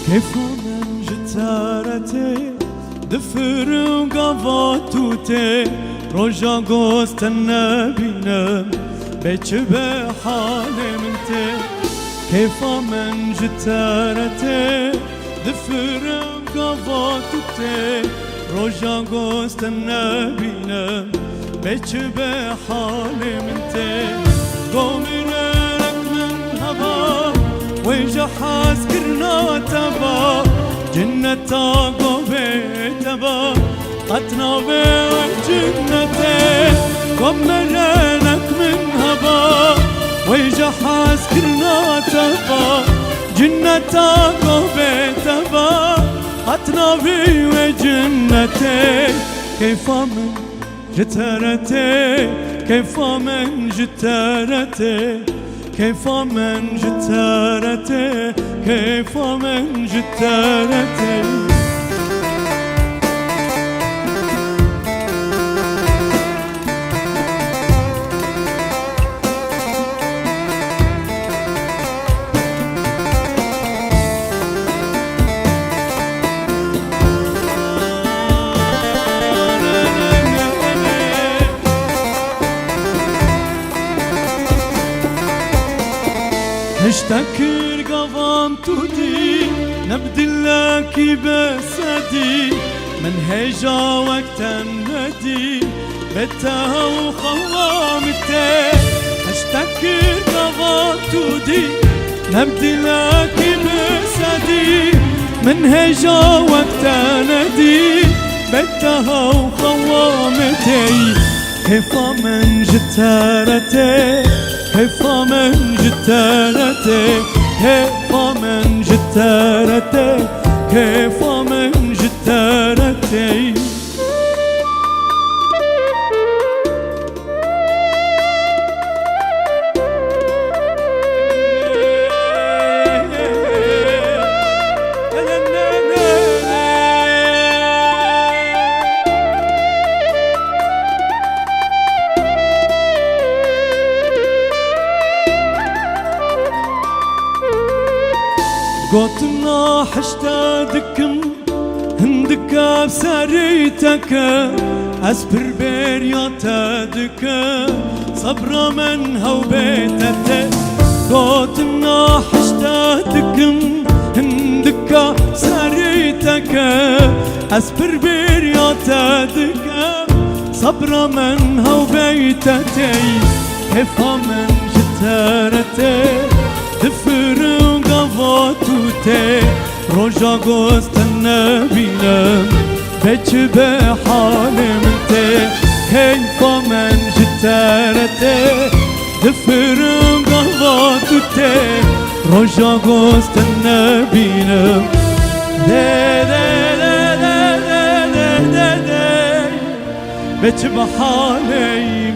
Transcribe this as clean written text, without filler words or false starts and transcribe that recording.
كيف من جتارتي دفر وقفاتوتي رجا قوست النبينا بيتش بحالي منتي كيف من جتارتي دفر وقفاتوتي رجا قوست النبينا بيتش بحالي منتي قومي لك من هبا ويجحاز كرنا تبا جنة قوبي تبا قتنا بجنتي ومرنك من هبا ويجحاز كرنا تبا جنة قوبي تبا قتنا بجنتي كيف من جترتي كيف من جترتي كيف من جترتي كيف من جترتي اشتكر قوام تودي نبدلك بسدي من هيجا وقت الندي بتها وخوامتي اشتكر قوام تودي نبدلك بسدي من هيجا وقت الندي بتها وخوامتي كيف من جترتي كيف من جترتي كيف من جترتي كيف من جترتي قوتنا حشتادكم هندك بسريتك أسبر برياتك صبر من هو بيتك قوتنا حشتادكم هندك بسريتك أسبر برياتك صبر من هو بيتك كيف من جترتي دفر وقفاتوتي رجا قوست النبينا بيتش بحالي منتي كيف من جترتي دفر وقفاتوتي رجا قوست النبينا بيتش بحالي